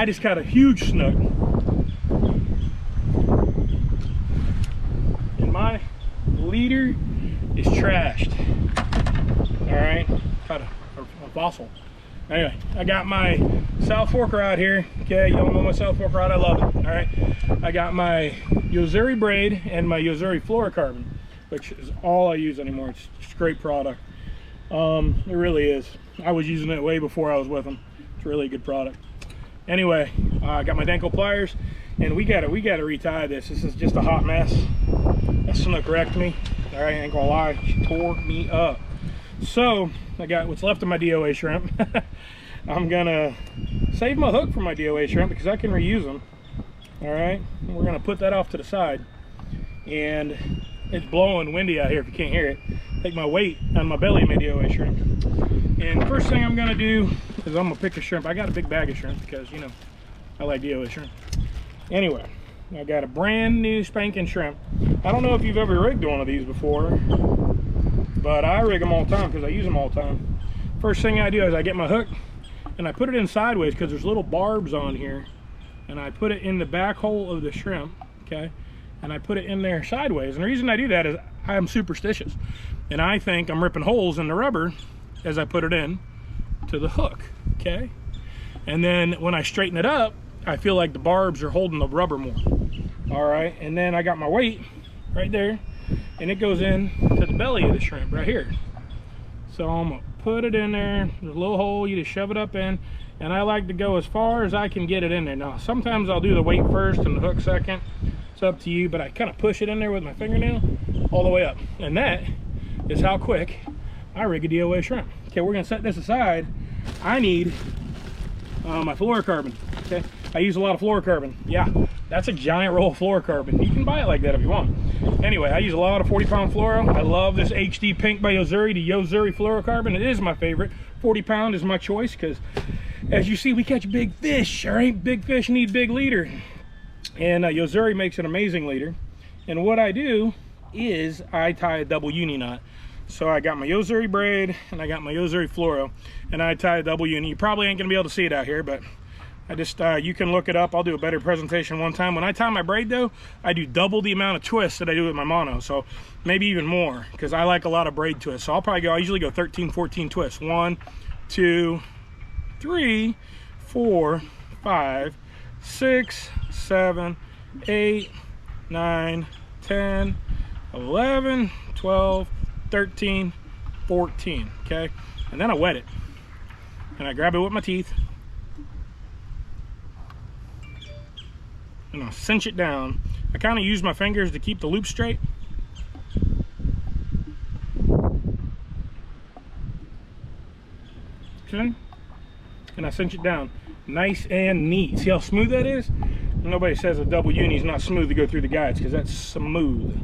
I just got a huge snook. And my leader is trashed. All right, caught a fossil. Anyway, I got my South Fork rod here. Okay, y'all know my South Fork rod, I love it. All right, I got my Yo-zuri braid and my Yo-zuri fluorocarbon, which is all I use anymore. It's just a great product. It really is. I was using it way before I was with them. It's a really good product. Anyway, I got my Danko pliers, and we gotta retie this. This is just a hot mess. That snook wrecked me. All right, I ain't gonna lie, she tore me up. So I got what's left of my DOA shrimp. I'm gonna save my hook for my DOA shrimp because I can reuse them. All right, we're gonna put that off to the side. And it's blowing windy out here if you can't hear it. Take my weight on my belly of my DOA shrimp. And the first thing I'm gonna do is I'm gonna pick a shrimp. I got a big bag of shrimp because, you know, I like DOA shrimp. Anyway, I got a brand new spanking shrimp. I don't know if you've ever rigged one of these before, but I rig them all the time because I use them all the time. First thing I do is I get my hook and I put it in sideways because there's little barbs on here, and I put it in the back hole of the shrimp, okay? And I put it in there sideways. And the reason I do that is I'm superstitious, and I think I'm ripping holes in the rubber as I put it in to the hook, okay? And then when I straighten it up, I feel like the barbs are holding the rubber more. All right, and then I got my weight right there, and it goes in to the belly of the shrimp right here. So I'm gonna put it in there. There's a little hole, you just shove it up in, and I like to go as far as I can get it in there. Now, sometimes I'll do the weight first and the hook second. It's up to you, but I kind of push it in there with my fingernail all the way up. And that is how quick I rig a DOA shrimp. Okay, we're gonna set this aside. I need my fluorocarbon, okay? I use a lot of fluorocarbon. Yeah, that's a giant roll of fluorocarbon. You can buy it like that if you want. Anyway, I use a lot of 40-pound fluoro. I love this HD Pink by Yo-zuri, the Yo-zuri fluorocarbon. It is my favorite. 40-pound is my choice because, as you see, we catch big fish, all right? Big fish need big leader. And Yo-zuri makes an amazing leader. And what I do is I tie a double uni knot. So I got my Yo-zuri braid and I got my Yo-zuri fluoro, and I tie a double uni. You probably ain't gonna be able to see it out here, but I just, you can look it up. I'll do a better presentation one time. When I tie my braid though, I do double the amount of twists that I do with my mono. So maybe even more, because I like a lot of braid twists. So I usually go 13, 14 twists. 1, 2, 3, 4, 5, 6, 7, 8, 9, 10, 11, 12, 13, 14, okay? And then I wet it. And I grab it with my teeth. And I'll cinch it down. I kind of use my fingers to keep the loop straight. Okay? And I cinch it down. Nice and neat. See how smooth that is? Nobody says a double uni is not smooth to go through the guides, because that's smooth.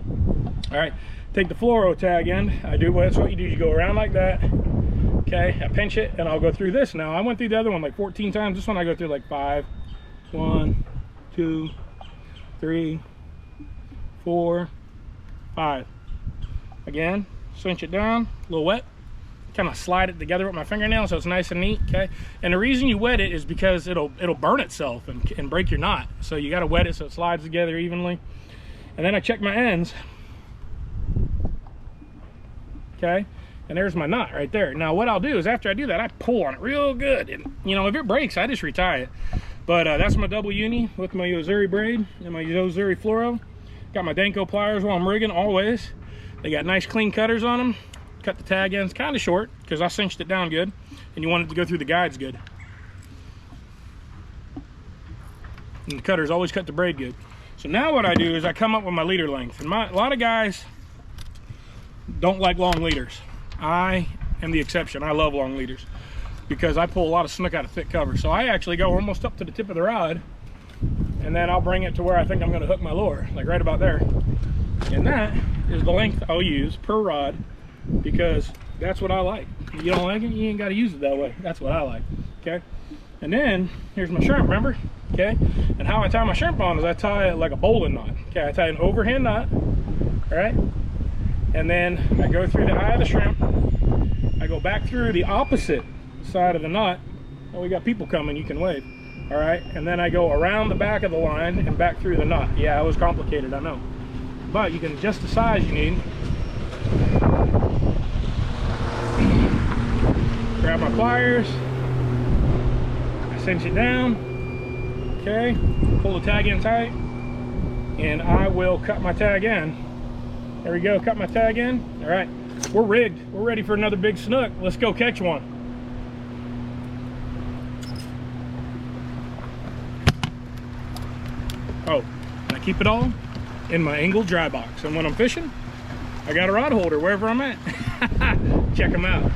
All right, take the fluoro tag in. That's what you do. You go around like that. Okay, I pinch it and I'll go through this. Now I went through the other one like 14 times. This one I go through like 5. 1, 2, 3, 4, 5. Again, cinch it down, a little wet. Kind of slide it together with my fingernail so it's nice and neat, okay? And the reason you wet it is because it'll burn itself and break your knot. So you gotta wet it so it slides together evenly. And then I check my ends, okay? And there's my knot right there. Now what I'll do is after I do that, I pull on it real good. And you know, if it breaks, I just retie it. But that's my double uni with my Yo-zuri braid and my Yo-zuri fluoro. Got my Danko pliers while I'm rigging, always. They got nice clean cutters on them. Cut the tag ends kind of short because I cinched it down good, and you want it to go through the guides good. And the cutters always cut the braid good. So now what I do is I come up with my leader length. And a lot of guys don't like long leaders. I am the exception. I love long leaders because I pull a lot of snook out of thick cover. So I actually go almost up to the tip of the rod, and then I'll bring it to where I think I'm going to hook my lure, like right about there. And that is the length I'll use per rod, because that's what I like. If you don't like it, you ain't got to use it that way. That's what I like, okay? And then here's my shrimp, remember? Okay, and how I tie my shrimp on is I tie it like a bowling knot. Okay, I tie an overhand knot, all right? And then I go through the eye of the shrimp. I go back through the opposite side of the knot. Oh, we got people coming, you can wave. All right, and then I go around the back of the line and back through the knot. Yeah, it was complicated, I know. But you can adjust the size you need. Grab my pliers, I cinch it down, okay, pull the tag in tight, and I will cut my tag in. There we go, cut my tag in. All right, we're rigged. We're ready for another big snook. Let's go catch one. Oh, I keep it all in my angled dry box. And when I'm fishing, I got a rod holder wherever I'm at. Check them out.